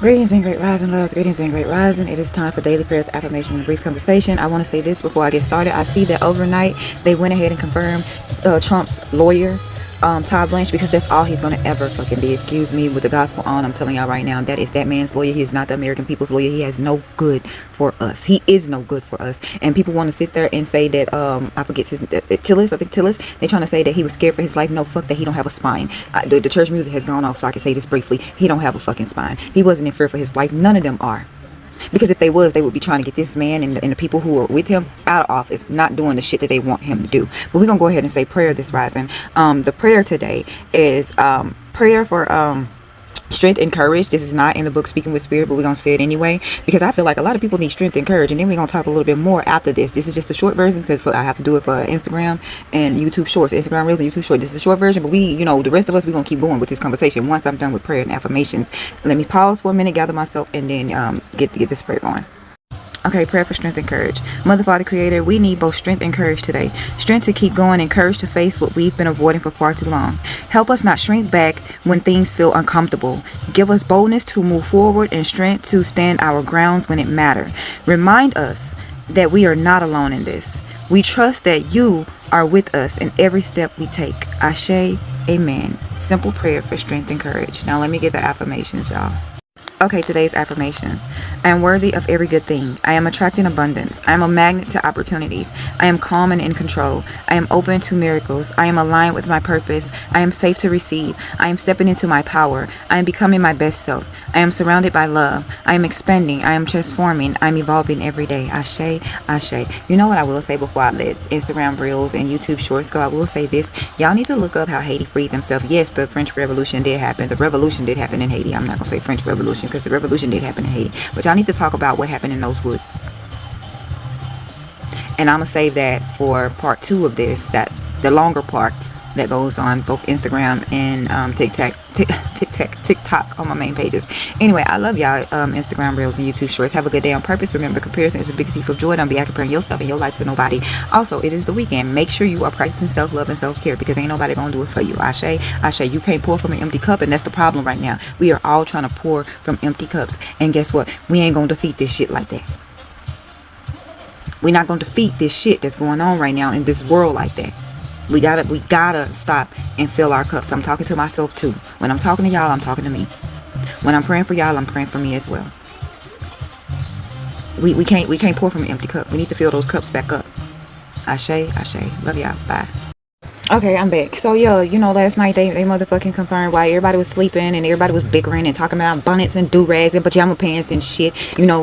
Greetings and great rising, loves. Greetings and great rising. It is time for daily prayers, affirmation, and brief conversation. I want to say this before I get started. I see that overnight they went ahead and confirmed Trump's lawyer, Todd Blanche, because that's all he's going to ever fucking be. Excuse me, with the gospel on, I'm telling y'all right now, that is that man's lawyer. He is not the American people's lawyer. He has no good for us. He is no good for us. And people want to sit there and say that, I forget his, Tillis, I think Tillis, they're trying to say that he was scared for his life. No, fuck that. He don't have a spine. The church music has gone off, so I can say this briefly. He don't have a fucking spine. He wasn't in fear for his life. None of them are. Because if they was, they would be trying to get this man and the people who are with him out of office, not doing the shit that they want him to do. But we're going to go ahead and say prayer this rising. The prayer today is prayer for strength and courage. This is not in the book Speaking with Spirit, but we're going to say it anyway, because I feel like a lot of people need strength and courage. And then we're going to talk a little bit more after this. This is just a short version because I have to do it for Instagram and YouTube Shorts. Instagram Reels and YouTube Shorts. This is a short version, but the rest of us, we're going to keep going with this conversation once I'm done with prayer and affirmations. Let me pause for a minute, gather myself, and then get this prayer going. Okay, prayer for strength and courage. Mother, Father, Creator, we need both strength and courage today. Strength to keep going and courage to face what we've been avoiding for far too long. Help us not shrink back when things feel uncomfortable. Give us boldness to move forward and strength to stand our grounds when it matters. Remind us that we are not alone in this. We trust that you are with us in every step we take. Ashe, amen. Simple prayer for strength and courage. Now let me get the affirmations, y'all. Okay, today's affirmations. I am worthy of every good thing. I am attracting abundance. I am a magnet to opportunities. I am calm and in control. I am open to miracles. I am aligned with my purpose. I am safe to receive. I am stepping into my power. I am becoming my best self. I am surrounded by love. I am expanding. I am transforming. I am evolving every day. Ashe, ashe. You know what I will say before I let Instagram Reels and YouTube Shorts go? I will say this. Y'all need to look up how Haiti freed themselves. Yes, the French Revolution did happen. The revolution did happen in Haiti. I'm not going to say French Revolution because the revolution did happen in Haiti. But y'all need to talk about what happened in those woods. And I'm going to save that for part 2 of this, that the longer part that goes on both Instagram and TikTok on my main pages. Anyway, I love y'all, Instagram Reels and YouTube Shorts. Have a good day on purpose. Remember, comparison is a big thief of joy. Don't be out comparing yourself and your life to nobody. Also, it is the weekend. Make sure you are practicing self-love and self-care because ain't nobody gonna do it for you. Ashe, ashe. You can't pour from an empty cup, and that's the problem right now. We are all trying to pour from empty cups, and guess what? We ain't gonna defeat this shit like that. We're not gonna defeat this shit that's going on right now in this world like that. We gotta stop and fill our cups. I'm talking to myself too. When I'm talking to y'all, I'm talking to me. When I'm praying for y'all, I'm praying for me as well. We can't pour from an empty cup. We need to fill those cups back up. Ashe, ashe. Love y'all. Bye. Okay, I'm back. So yeah, last night they motherfucking confirmed why everybody was sleeping and everybody was bickering and talking about bonnets and do-rags and pajama pants and shit,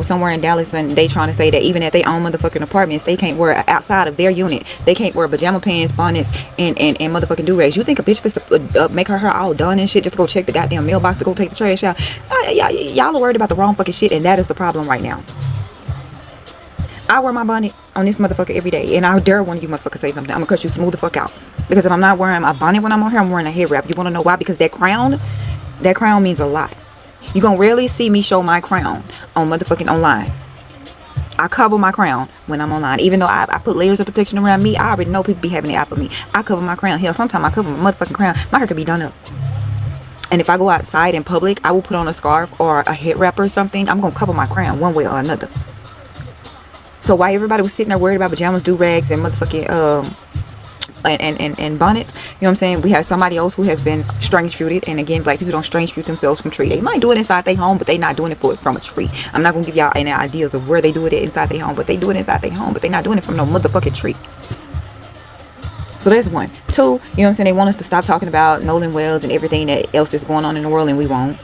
somewhere in Dallas, and they trying to say that even at their own motherfucking apartments, they can't wear outside of their unit. They can't wear pajama pants, bonnets, and motherfucking do-rags. You think a bitch supposed to make her hair all done and shit just to go check the goddamn mailbox to go take the trash out? Y'all are worried about the wrong fucking shit, and that is the problem right now. I wear my bonnet on this motherfucker every day, and I dare one of you motherfuckers say something. I'm gonna cut you smooth the fuck out. Because if I'm not wearing my bonnet when I'm on here, I'm wearing a head wrap. You wanna know why? Because that crown means a lot. You gonna rarely see me show my crown on motherfucking online. I cover my crown when I'm online. Even though I put layers of protection around me, I already know people be having it out for me. I cover my crown. Hell, sometimes I cover my motherfucking crown. My hair could be done up. And if I go outside in public, I will put on a scarf or a head wrap or something. I'm gonna cover my crown one way or another. So while everybody was sitting there worried about pajamas, do-rags, and motherfucking and bonnets, you know what I'm saying? We have somebody else who has been strange fruited. And again, black people don't strange fruit themselves from tree. They might do it inside their home, but they not doing it from a tree. I'm not gonna give y'all any ideas of where they do it inside their home, but they do it inside their home, but they not doing it from no motherfucking tree. So that's one. 2, you know what I'm saying? They want us to stop talking about Nolan Wells and everything that else is going on in the world, and we won't.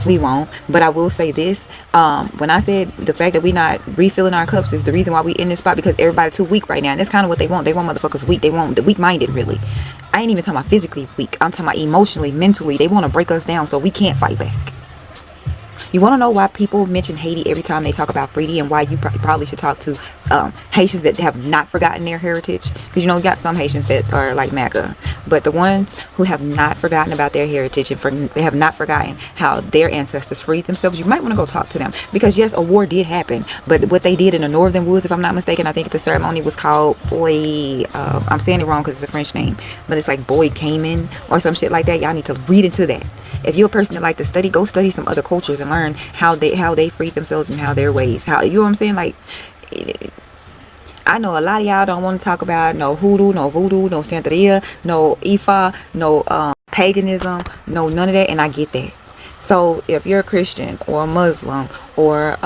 We won't. But I will say this, when I said the fact that we not refilling our cups is the reason why we in this spot, because everybody too weak right now, and that's kind of what they want. They want motherfuckers weak. They want the weak-minded, really. I ain't even talking about physically weak. I'm talking about emotionally, mentally. They want to break us down so we can't fight back. You want to know why people mention Haiti every time they talk about Freddie, and why you probably should talk to Haitians that have not forgotten their heritage? Because you got some Haitians that are like MAGA, but the ones who have not forgotten about their heritage and have not forgotten how their ancestors freed themselves, you might want to go talk to them. Because yes, a war did happen, but what they did in the northern woods, if I'm not mistaken, I think the ceremony was called I'm saying it wrong because it's a French name, but it's like Boy Cayman or some shit like that. Y'all need to read into that. If you're a person that like to study, go study some other cultures and learn how they freed themselves and how their ways. How, you know what I'm saying? Like, I know a lot of y'all don't want to talk about no hoodoo, no voodoo, no Santeria, no Ifa, no paganism, no none of that, and I get that. So if you're a Christian or a Muslim or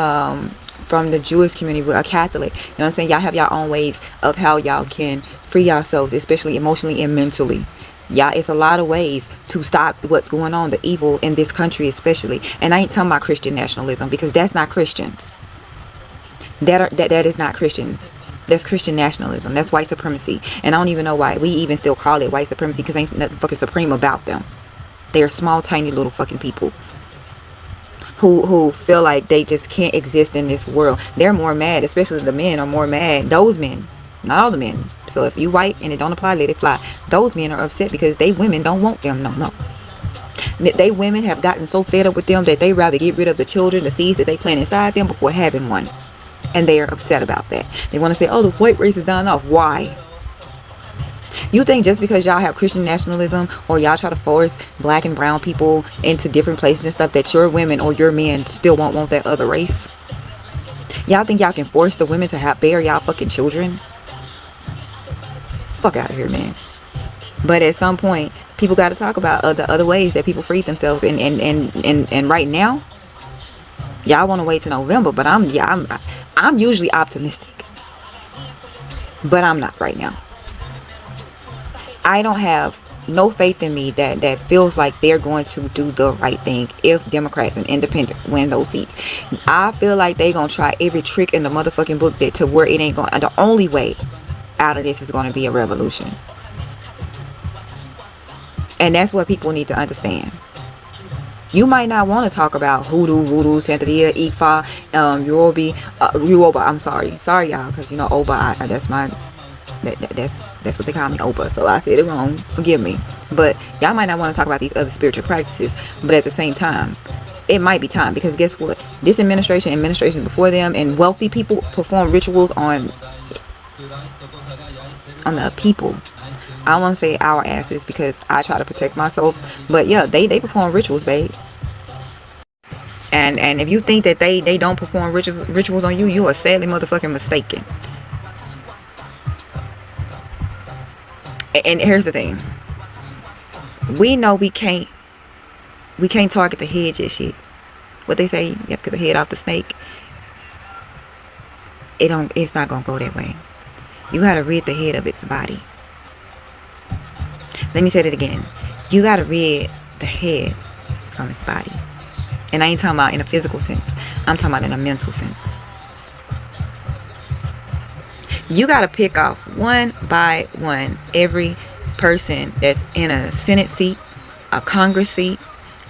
from the Jewish community, a Catholic, you know what I'm saying, y'all have your own ways of how y'all can free yourselves, especially emotionally and mentally. Yeah, it's a lot of ways to stop what's going on, the evil in this country especially. And I ain't talking about Christian nationalism, because that's not Christians. That is not Christians. That's Christian nationalism. That's white supremacy. And I don't even know why we even still call it white supremacy, because ain't nothing fucking supreme about them. They are small, tiny little fucking people who feel like they just can't exist in this world. They're more mad, especially the men are more mad. Those men, not all the men. So if you white and it don't apply, let it fly. Those men are upset because they women don't want them no more. They women have gotten so fed up with them that they rather get rid of the children, the seeds that they plant inside them, before having one. And they are upset about that. They want to say, oh, the white race is dying off. Why? You think just because y'all have Christian nationalism, or y'all try to force black and brown people into different places and stuff, that your women or your men still won't want that other race? Y'all think y'all can force the women to bear y'all fucking children? Fuck out of here, man. But at some point, people got to talk about the other ways that people freed themselves. And right now, y'all want to wait till November, but I'm usually optimistic, but I'm not right now. I don't have no faith in me that feels like they're going to do the right thing if Democrats and Independents win those seats. I feel like they gonna try every trick in the motherfucking book to where it ain't going. The only way out of this is going to be a revolution, and that's what people need to understand. You might not want to talk about hoodoo, voodoo, Santeria, Ifa, Yoruba. I'm sorry y'all, because you know Oba. That's what they call me, Oba. So I said it wrong. Forgive me. But y'all might not want to talk about these other spiritual practices. But at the same time, it might be time, because guess what? This administration before them, and wealthy people perform rituals on the people. I don't want to say our asses, because I try to protect myself, but yeah, they perform rituals, babe. And if you think that they don't perform rituals on you, you are sadly motherfucking mistaken. And here's the thing: we know we can't target the head just shit. What they say, you have to cut the head off the snake. It's not gonna go that way. You gotta rid the head of its body. Let me say that again. You gotta rid the head from its body. And I ain't talking about in a physical sense. I'm talking about in a mental sense. You gotta pick off one by one every person that's in a Senate seat, a Congress seat,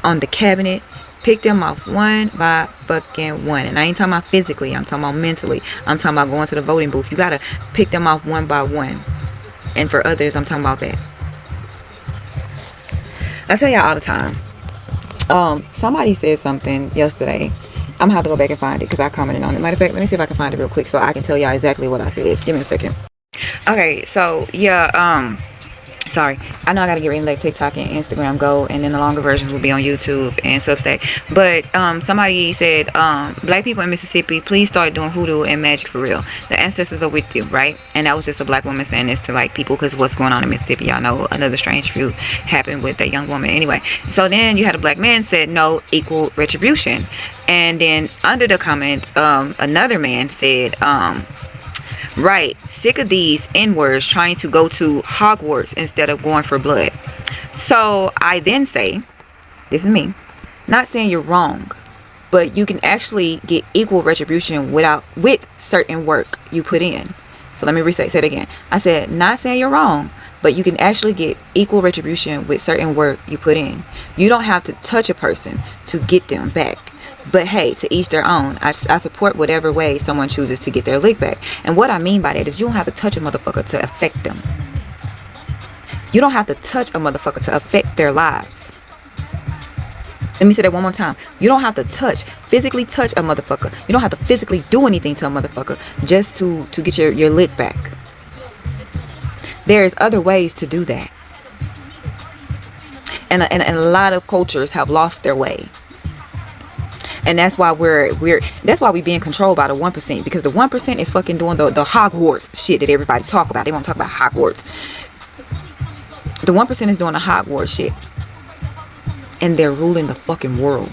on the cabinet. Pick them off one by fucking one. And I ain't talking about physically. I'm talking about mentally. I'm talking about going to the voting booth. You gotta pick them off one by one. And for others, I'm talking about that. I tell y'all all the time. Somebody said something yesterday. I'm gonna have to go back and find it, because I commented on it. Matter of fact, let me see if I can find it real quick so I can tell y'all exactly what I said. Give me a second. Okay, so yeah, sorry, I know I gotta get ready to let TikTok and Instagram go, and then the longer versions will be on YouTube and Substack. But somebody said, black people in Mississippi, please start doing hoodoo and magic for real. The ancestors are with you, right? And that was just a black woman saying this to like people, because what's going on in Mississippi, y'all know another strange feud happened with that young woman. Anyway, so then you had a black man said no, equal retribution. And then under the comment, another man said, right, sick of these N-words trying to go to Hogwarts instead of going for blood. So I then say, this is me, not saying you're wrong, but you can actually get equal retribution with certain work you put in. So let me say it again. I said, not saying you're wrong, but you can actually get equal retribution with certain work you put in. You don't have to touch a person to get them back. But hey, to each their own. I support whatever way someone chooses to get their lick back. And what I mean by that is you don't have to touch a motherfucker to affect them. You don't have to touch a motherfucker to affect their lives. Let me say that one more time. You don't have to physically touch a motherfucker. You don't have to physically do anything to a motherfucker just to get your lick back. There's other ways to do that. And a lot of cultures have lost their way. And that's why that's why we being controlled by the 1%, because the 1% is fucking doing the Hogwarts shit that everybody talk about. They want to talk about Hogwarts. The 1% is doing the Hogwarts shit, and they're ruling the fucking world.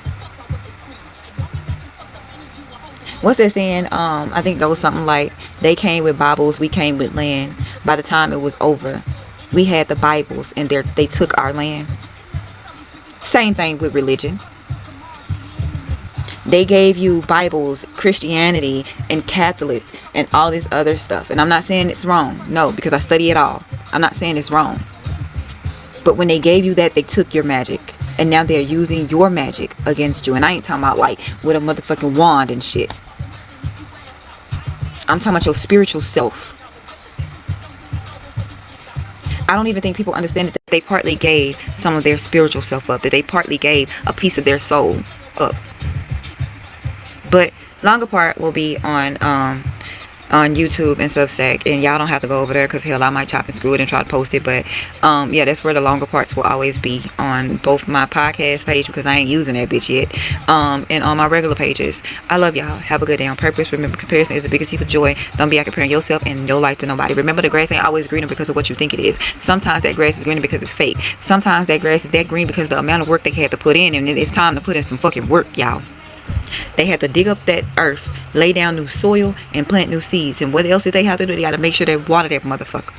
What's that saying? I think that was something like, they came with Bibles, we came with land. By the time it was over, we had the Bibles, and they took our land. Same thing with religion. They gave you Bibles, Christianity, and Catholic, and all this other stuff. And I'm not saying it's wrong. No, because I study it all. I'm not saying it's wrong. But when they gave you that, they took your magic. And now they're using your magic against you. And I ain't talking about like with a motherfucking wand and shit. I'm talking about your spiritual self. I don't even think people understand that they partly gave some of their spiritual self up. That they partly gave a piece of their soul up. But longer part will be on YouTube and Substack, and y'all don't have to go over there, because hell, I might chop and screw it and try to post it. But yeah, that's where the longer parts will always be, on both my podcast page, because I ain't using that bitch yet, and on my regular pages. I love y'all. Have a good day on purpose. Remember, comparison is the biggest thief of joy. Don't be out comparing yourself and your life to nobody. Remember, the grass ain't always greener because of what you think it is. Sometimes that grass is greener because it's fake. Sometimes that grass is that green because the amount of work they had to put in, and it's time to put in some fucking work, y'all. They had to dig up that earth, lay down new soil, and plant new seeds. And what else did they have to do? They got to make sure they water that motherfucker.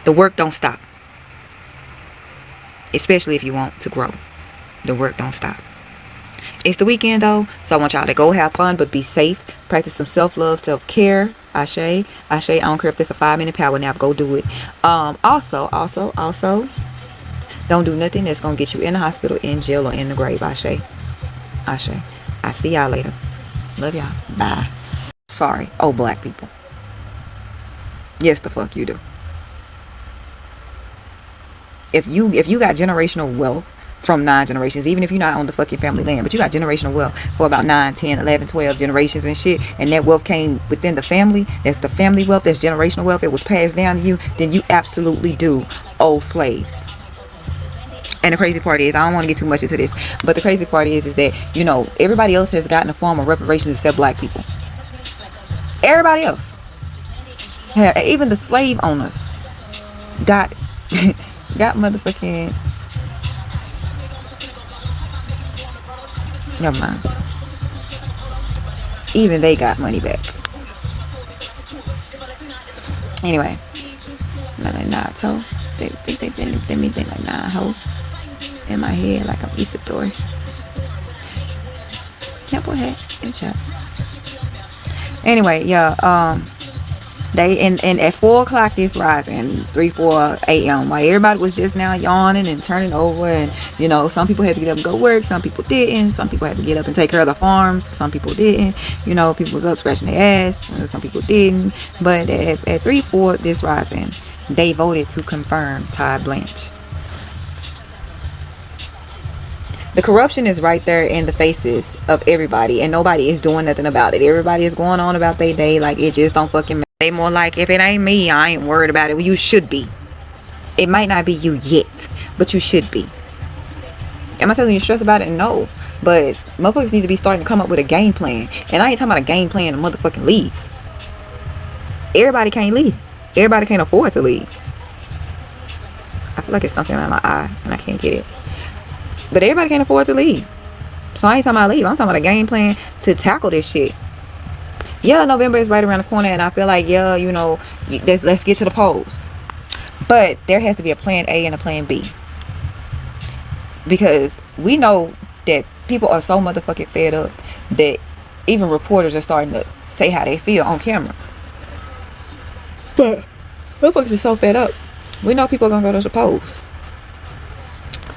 The work don't stop. Especially if you want to grow. The work don't stop. It's the weekend though, so I want y'all to go have fun, but be safe. Practice some self-love, self-care. Ashe. I don't care if it's a 5-minute power nap. Go do it. Also, don't do nothing that's going to get you in the hospital, in jail, or in the grave. Ashe. I see y'all later. Love y'all. Bye. Sorry. Oh, black people. Yes, the fuck you do. If you got generational wealth from 9 generations, even if you're not on the fucking family land, but you got generational wealth for about 9, 10, 11, 12 generations and shit, and that wealth came within the family, that's the family wealth, that's generational wealth, it was passed down to you, then you absolutely do owe slaves. And the crazy part is, I don't want to get too much into this, but the crazy part is that, you know, everybody else has gotten a form of reparations except black people. Everybody else. Yeah, even the slave owners got motherfucking, never mind. Even they got money back. Anyway, nah, so they think like, nah, ho. In my head, like I'm Isadora. Can't put head in chest. Anyway, yeah, they and at 4 o'clock this rising, 3-4 a.m. while everybody was just now yawning and turning over, and you know, some people had to get up and go work, some people didn't, some people had to get up and take care of the farms, some people didn't, you know, people was up scratching their ass, some people didn't. But at 3-4 this rising, they voted to confirm Todd Blanche. The corruption is right there in the faces of everybody, and nobody is doing nothing about it. Everybody is going on about their day like it just don't fucking matter. They more like, if it ain't me, I ain't worried about it. Well, you should be. It might not be you yet, but you should be. Am I telling you stress about it? No. But motherfuckers need to be starting to come up with a game plan. And I ain't talking about a game plan to motherfucking leave. Everybody can't leave. Everybody can't afford to leave. I feel like it's something on my eye and I can't get it. But everybody can't afford to leave. So I ain't talking about leave. I'm talking about a game plan to tackle this shit. Yeah, November is right around the corner, and I feel like, yeah, you know, let's get to the polls. But there has to be a plan A and a plan B. Because we know that people are so motherfucking fed up that even reporters are starting to say how they feel on camera. But motherfuckers are so fed up. We know people are going to go to the polls.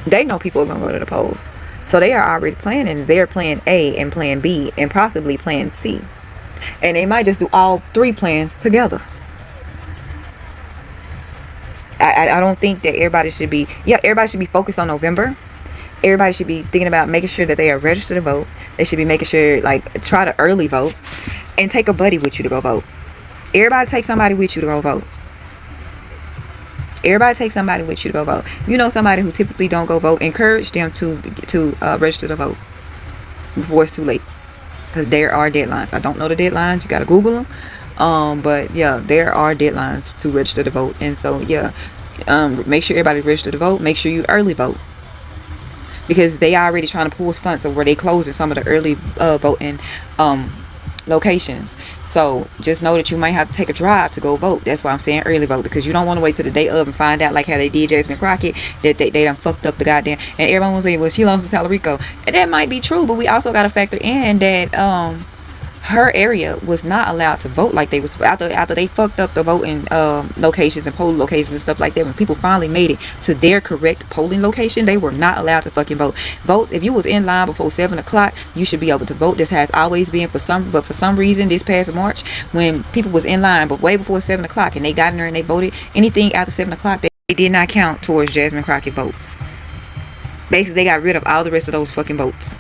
They know people are going to go to the polls. So they are already planning their plan A and plan B and possibly plan C. And they might just do all 3 plans together. I don't think that everybody should be, everybody should be focused on November. Everybody should be thinking about making sure that they are registered to vote. They should be making sure, like, try to early vote. And take a buddy with you to go vote. Everybody take somebody with you to go vote. Everybody take somebody with you to go vote. You know somebody who typically don't go vote, encourage them to register to vote before it's too late, because there are deadlines. I don't know the deadlines, you gotta Google them, but yeah, there are deadlines to register to vote. And so yeah, make sure everybody's registered to vote. Make sure you early vote, because they already trying to pull stunts of where they closing some of the early voting locations. So just know that you might have to take a drive to go vote. That's why I'm saying early vote, because you don't want to wait till the day of and find out, like how they did Jasmine Crockett, that they done fucked up the goddamn, and everyone was saying, well, she lost to Tallarico. And that might be true, but we also got to factor in that her area was not allowed to vote like they was after they fucked up the voting locations and polling locations and stuff like that. When people finally made it to their correct polling location, they were not allowed to fucking vote. Votes, if you was in line before 7 o'clock, you should be able to vote. This has always been for some reason this past March, when people was in line but way before 7 o'clock and they got in there and they voted, anything after 7 o'clock, they did not count towards Jasmine Crockett votes. Basically, they got rid of all the rest of those fucking votes.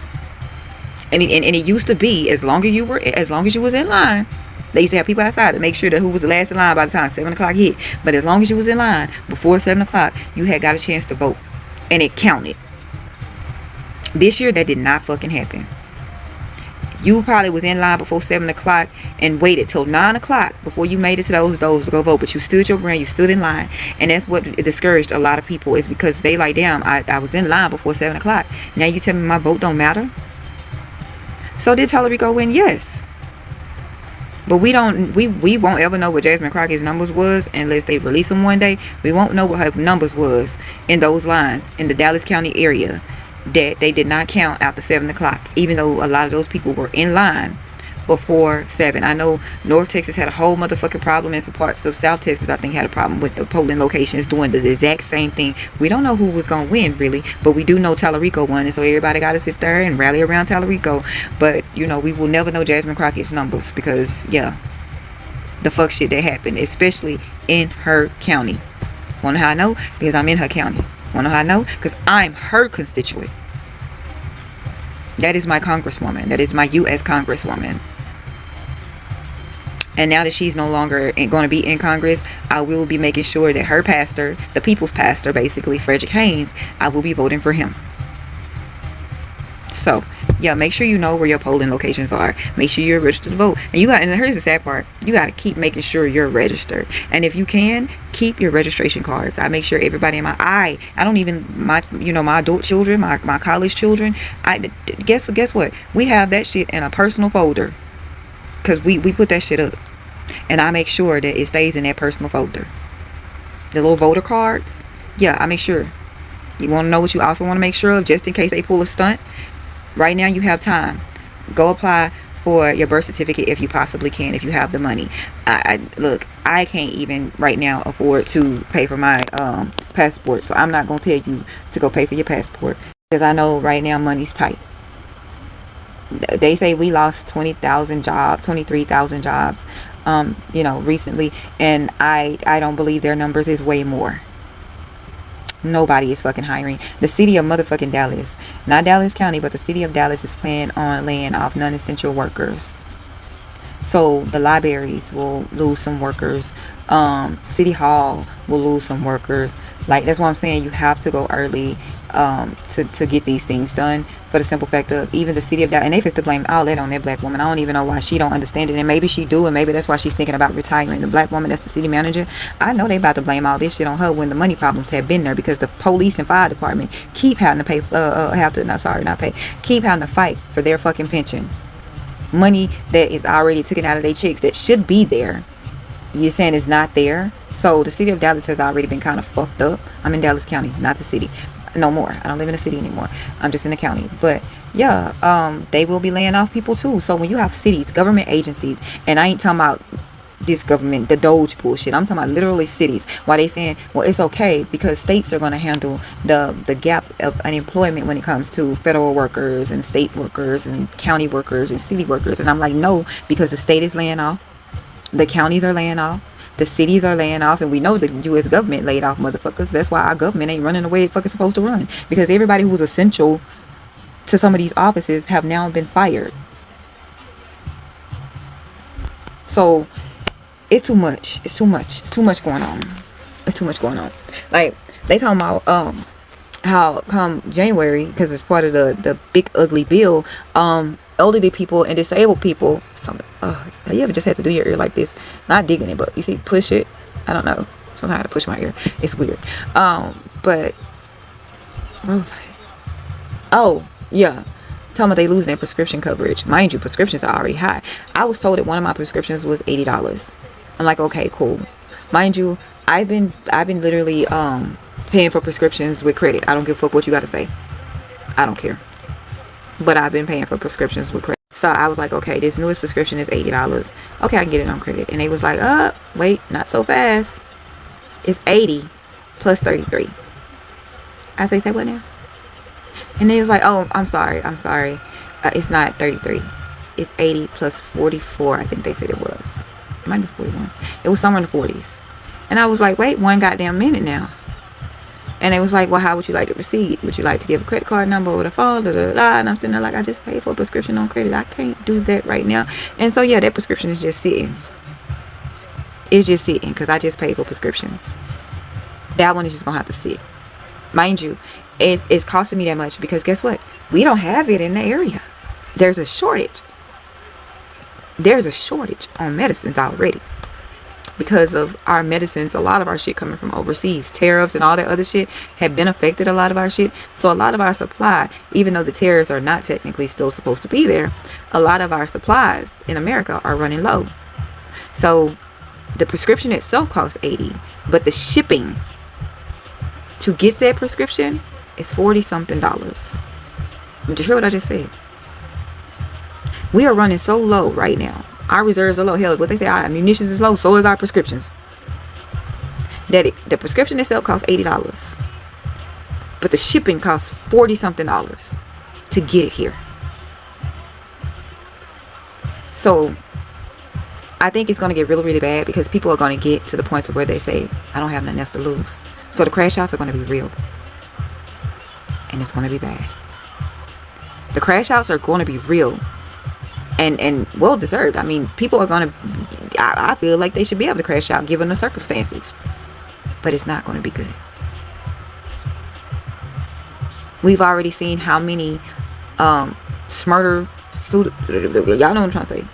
And it used to be, as long as you was in line, they used to have people outside to make sure that who was the last in line by the time 7 o'clock hit. But as long as you was in line before 7 o'clock, you had got a chance to vote, and it counted. This year, that did not fucking happen. You probably was in line before 7 o'clock and waited till 9 o'clock before you made it to those to go vote. But you stood your ground, you stood in line. And that's what discouraged a lot of people, is because they like, damn, I was in line before 7 o'clock. Now you tell me my vote don't matter? So did Tallarico win? Yes. But we won't ever know what Jasmine Crockett's numbers was unless they release them one day. We won't know what her numbers was in those lines in the Dallas County area that they did not count after 7 o'clock, even though a lot of those people were in line before 7. I know North Texas had a whole motherfucking problem, and some parts of South Texas I think had a problem with the polling locations doing the exact same thing. We don't know who was gonna win really, but we do know Tallarico won, and so everybody got to sit there and rally around Tallarico. But you know, we will never know Jasmine Crockett's numbers, because yeah, the fuck shit that happened, especially in her county. Wanna know how I know? Because I'm in her county. Wanna know how I know? Because I'm her constituent. That is my congresswoman. That is my U.S. congresswoman. And now that she's no longer going to be in Congress, I will be making sure that her pastor, the people's pastor, basically, Frederick Haynes, I will be voting for him. So, yeah, make sure you know where your polling locations are. Make sure you're registered to vote. And here's the sad part. You got to keep making sure you're registered. And if you can, keep your registration cards. I make sure everybody in my adult children, my college children, guess what? We have that shit in a personal folder. Because we put that shit up. And I make sure that it stays in that personal folder. The little voter cards. Yeah, I make sure. You want to know what you also want to make sure of, just in case they pull a stunt? Right now you have time. Go apply for your birth certificate if you possibly can, if you have the money. Look, I can't even right now afford to pay for my passport. So I'm not going to tell you to go pay for your passport, because I know right now money's tight. They say we lost 20,000 jobs, 23,000 jobs, recently. And I don't believe their numbers is way more. Nobody is fucking hiring. The city of motherfucking Dallas, not Dallas County, but the city of Dallas is planning on laying off non-essential workers. So the libraries will lose some workers. City Hall will lose some workers. Like, that's why I'm saying you have to go early to get these things done, for the simple fact of even the city of Dallas, and they fist to blame all that on that black woman. I don't even know why she don't understand it, and maybe she do, and maybe that's why she's thinking about retiring. The black woman that's the city manager, I know they about to blame all this shit on her, when the money problems have been there, because the police and fire department keep having to pay keep having to fight for their fucking pension money that is already taken out of their checks that should be there. You're saying it's not there. So the city of Dallas has already been kind of fucked up. I'm in Dallas County, not the city no more. I don't live in the city anymore. I'm just in the county. But yeah, they will be laying off people too. So when you have cities, government agencies, and I ain't talking about this government, the Doge bullshit, I'm talking about literally cities, why they saying, well, it's okay because states are going to handle the gap of unemployment when it comes to federal workers and state workers and county workers and city workers. And I'm like, no, because the state is laying off, the counties are laying off, the cities are laying off, and we know the U.S. government laid off motherfuckers. That's why our government ain't running the way it fucking supposed to run, because everybody who was essential to some of these offices have now been fired. So it's too much. It's too much going on. It's too much going on. Like, they talking about how come January, because it's part of the big ugly bill, elderly people and disabled people, you ever just had to do your ear like this, not digging it, but you see, push it, I don't know, sometimes I have to push my ear, it's weird. But what was I? Oh yeah, talking about they losing their prescription coverage. Mind you, prescriptions are already high. I was told that one of my prescriptions was $80. I'm like, okay, cool. Mind you, I've been literally paying for prescriptions with credit. I don't give a fuck what you got to say. I don't care. But I've been paying for prescriptions with credit. So I was like, okay, this newest prescription is $80. Okay, I can get it on credit. And they was like, wait, not so fast. It's 80 plus 33. I say what now? And they was like, oh, I'm sorry. It's not 33. It's 80 plus 44. I think they said it was. It might be 41. It was somewhere in the 40s. And I was like, wait one goddamn minute now. And it was like, well, how would you like to proceed? Would you like to give a credit card number over the phone? Da, da, da. And I'm sitting there like, I just paid for a prescription on credit. I can't do that right now. And so, yeah, that prescription is just sitting. It's just sitting because I just paid for prescriptions. That one is just going to have to sit. Mind you, it's costing me that much because guess what? We don't have it in the area. There's a shortage. There's a shortage on medicines already. Because of our medicines, a lot of our shit coming from overseas, tariffs and all that other shit have been affected a lot of our shit. So a lot of our supply, even though the tariffs are not technically still supposed to be there, a lot of our supplies in America are running low. So the prescription itself costs $80, but the shipping to get that prescription is $40 something. Did you hear what I just said? We are running so low right now. Our reserves are low. Hell, what they say, our munitions is low, so is our prescriptions. The prescription itself costs $80, but the shipping costs $40 something to get it here. So I think it's going to get really, really bad because people are going to get to the point where they say, I don't have nothing else to lose. So the crash outs are going to be real, and it's going to be bad. The crash outs are going to be real. And well deserved. I mean, people are going to, I feel like they should be able to crash out given the circumstances. But it's not going to be good. We've already seen how many smurder, y'all know what I'm trying to say,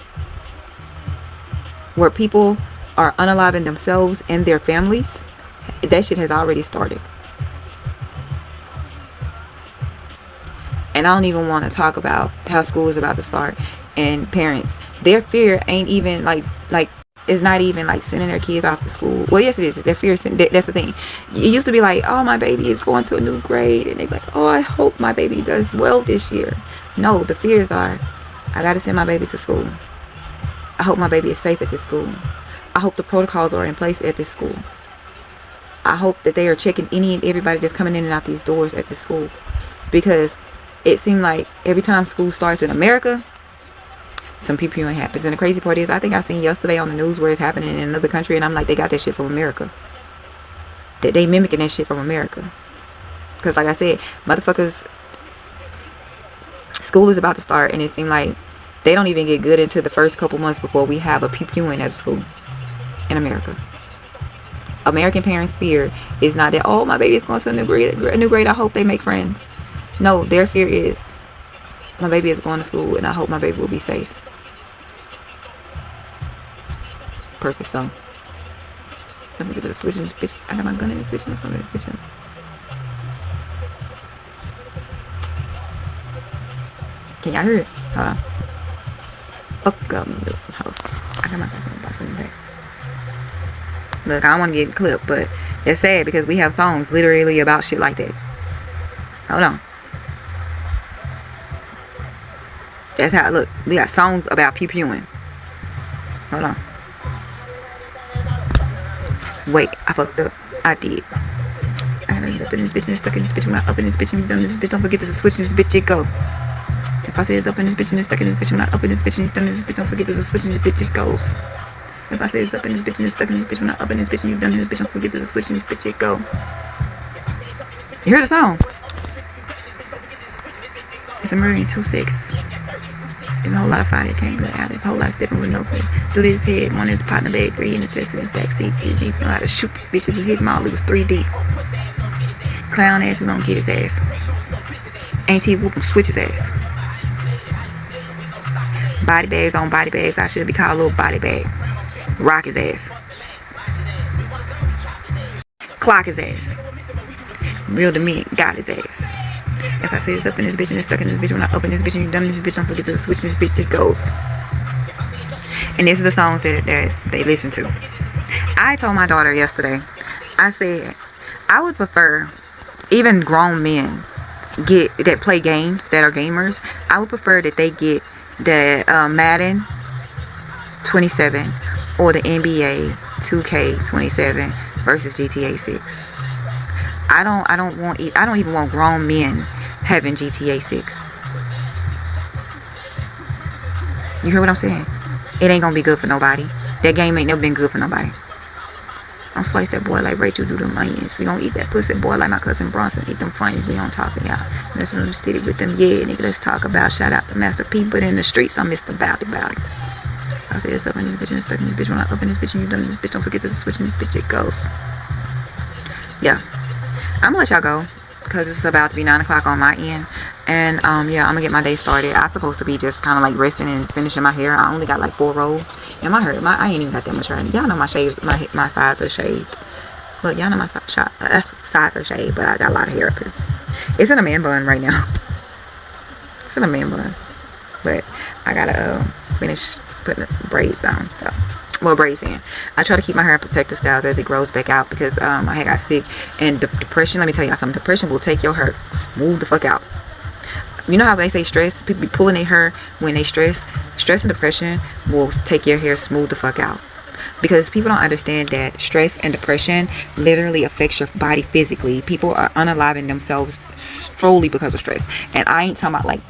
where people are unaliving themselves and their families. That shit has already started. And I don't even want to talk about how school is about to start. And parents, their fear ain't even like it's not even like sending their kids off to school. Well, yes it is. Their fear, that's the thing. It used to be like, oh, my baby is going to a new grade, and they're like, oh, I hope my baby does well this year. No, the fears are, I gotta send my baby to school. I hope my baby is safe at this school. I hope the protocols are in place at this school. I hope that they are checking any and everybody that's coming in and out these doors at this school, because it seemed like every time school starts in America, some PPUing happens. And the crazy part is, I think I seen yesterday on the news where it's happening in another country, and I'm like, they got that shit from America. That they mimicking that shit from America. Because like I said, motherfuckers, school is about to start, and it seemed like they don't even get good into the first couple months before we have a PPUing at a school in America. American parents' fear is not that, oh, my baby is going to a new grade, I hope they make friends. No, their fear is, my baby is going to school, and I hope my baby will be safe. Perfect song. Let me get to the switch in this bitch. I got my gun in this bitch. In front of this bitch. Can y'all hear it? Hold on. Fuck up in this house. I got my gun in the back. Look, I don't want to get clipped, but it's sad because we have songs literally about shit like that. Hold on. That's how, look, we got songs about pew-pewing. Hold on. Wait, I fucked up. I did. I gotta up in this bitch and stuck in this bitch. When I up in this bitch and you done this bitch, don't forget there's a switch in this bitch, it go. If I say it's up in this bitch and it's stuck in this bitch, when I up in this bitch and you done this bitch, don't forget there's a switch in this bitch, it goes. If I say it's up in this bitch and it's stuck in this bitch, when I up in this bitch and you done this bitch, don't forget there's a switch in this bitch, it go. You hear the song? It's a Marine 2-6. There's a whole lot of fire that came out. There's a whole lot of stepping with no play. 2 to his head, 1 in his partner leg, 3 in his chest, in his backseat. He know how to shoot the bitch. If he hit him all, it was 3 deep. Clown ass, we gonna get his ass. Auntie whoop him, switch his ass. Body bags on body bags. I should be called a little body bag. Rock his ass. Clock his ass. Real to me, got his ass. If I say it's up in this bitch and it's stuck in this bitch, when I open this bitch and you done this bitch, don't forget to switch and this bitch just goes. And this is the songs that they listen to. I told my daughter yesterday, I said, I would prefer, even grown men that play games, that are gamers, I would prefer that they get the Madden 27 or the NBA 2K 27 versus GTA 6. I don't even want grown men having GTA 6. You hear what I'm saying? It ain't gonna be good for nobody. That game ain't never been good for nobody. Don't slice that boy like Rachel do them onions. We gonna eat that pussy boy like my cousin Bronson eat them Funyuns. We on top of y'all. Messing with the city with them. Yeah, nigga, let's talk about. Shout out to Master P. But in the streets, I'm Mr. Bowdy. I say it's up in this bitch and it's stuck in this bitch. When I up in this bitch and you done this bitch, don't forget to switch in this bitch. It goes. Yeah. I'm gonna let y'all go because it's about to be 9 o'clock on my end. And yeah, I'm gonna get my day started. I'm supposed to be just kind of like resting and finishing my hair. I only got like 4 rolls. And my hair, I ain't even got that much hair. Y'all know my shades, my sides are shaved. Look, y'all know my sides are shaved, but I got a lot of hair up here. It's in a man bun right now. It's in a man bun, but I gotta finish putting the braids on. So, well, braids in. I try to keep my hair in protective styles as it grows back out because I had got sick and depression. Let me tell y'all something. Depression will take your hair smooth the fuck out. You know how they say stress? People be pulling their hair when they stress. Stress and depression will take your hair smooth the fuck out. Because people don't understand that stress and depression literally affects your body physically. People are unaliving themselves solely because of stress. And I ain't talking about like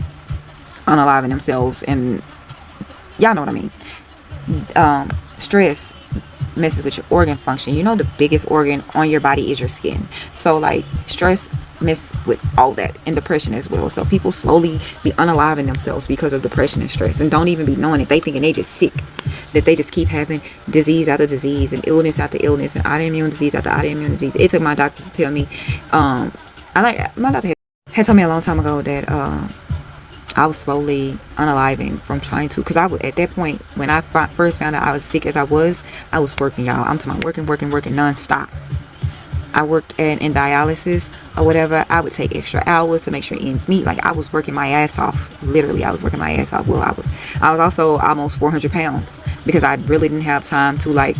unaliving themselves and y'all know what I mean. Stress messes with your organ function. You know the biggest organ on your body is your skin. So like stress mess with all that, and depression as well. So people slowly be unaliving themselves because of depression and stress and don't even be knowing it. They thinking they just sick, that they just keep having disease after disease and illness after illness and autoimmune disease after autoimmune disease. It took my doctor to tell me, my doctor had told me a long time ago that I was slowly unaliving from trying to, because I would, at that point when I first found out I was sick as I was working, y'all. I'm talking about working non-stop. I worked in dialysis or whatever. I would take extra hours to make sure ends meet. Like I was working my ass off. Literally, I was working my ass off. Well, I was also almost 400 pounds because I really didn't have time to like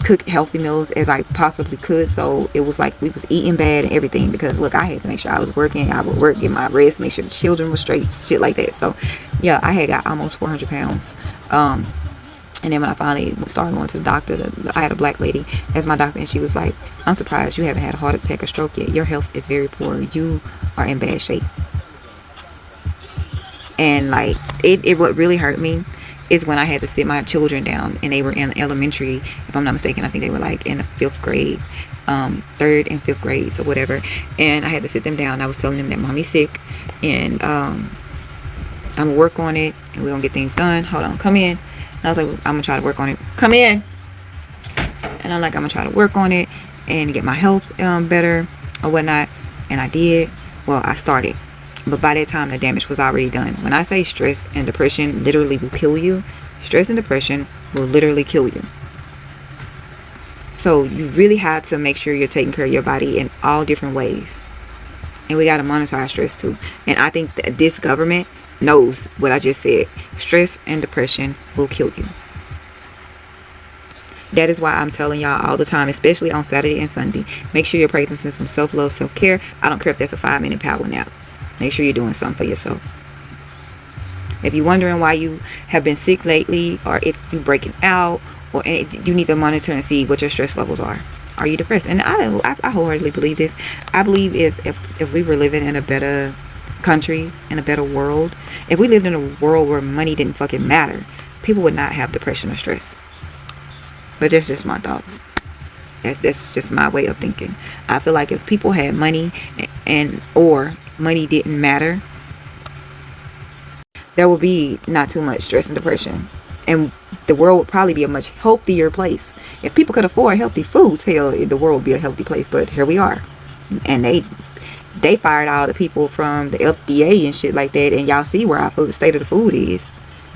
cook healthy meals as I possibly could. So it was like we was eating bad and everything because look, I had to make sure I was working. I would work, get my rest, make sure the children were straight, shit like that. So yeah, I had got almost 400 pounds. And then when I finally started going to the doctor, I had a black lady as my doctor, and she was like, I'm surprised you haven't had a heart attack or stroke yet. Your health is very poor. You are in bad shape. And like, what really hurt me is when I had to sit my children down, and they were in elementary, if I'm not mistaken. I think they were like in the 5th grade, 3rd and 5th grades or whatever. And I had to sit them down. I was telling them that mommy's sick, and I'm gonna work on it, and we're gonna get things done. Hold on, come in. I was like, I'm gonna try to work on it. Come in. And I'm like, I'm gonna try to work on it and get my health better or whatnot. And I did. Well, I started, but by that time the damage was already done. When I say stress and depression literally will kill you, stress and depression will literally kill you. So you really have to make sure you're taking care of your body in all different ways. And we got to monitor our stress too. And I think that this government knows what I just said. Stress and depression will kill you. That is why I'm telling y'all all the time, especially on Saturday and Sunday, make sure you're practicing some self-love, self-care. I don't care if that's a 5-minute power nap. Make sure you're doing something for yourself. If you're wondering why you have been sick lately, or if you're breaking out, or you need to monitor and see what your stress levels are. Are you depressed? And I wholeheartedly believe this. I believe if we were living in a better country, in a better world, if we lived in a world where money didn't fucking matter, people would not have depression or stress. But that's just my thoughts. That's just my way of thinking. I feel like if people had money or money didn't matter, there will be not too much stress and depression, and the world would probably be a much healthier place. If people could afford healthy foods, hell, the world would be a healthy place. But here we are, and they fired all the people from the FDA and shit like that, and y'all see where our food, state of the food is.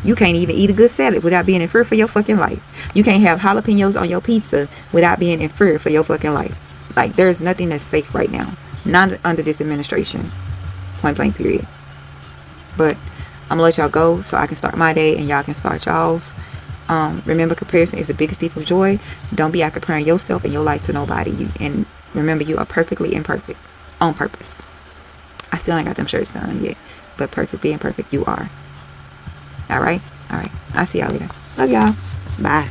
You can't even eat a good salad without being in fear for your fucking life. You can't have jalapenos on your pizza without being in fear for your fucking life. Like, there's nothing that's safe right now, not under this administration, point blank period. But I'm gonna let y'all go so I can start my day and y'all can start y'all's. Remember, comparison is the biggest thief of joy. Don't be out comparing yourself and your life to nobody. And remember, you are perfectly imperfect on purpose. I still ain't got them shirts done yet, but perfectly imperfect you are. All right. I'll see y'all later. Love y'all. Bye.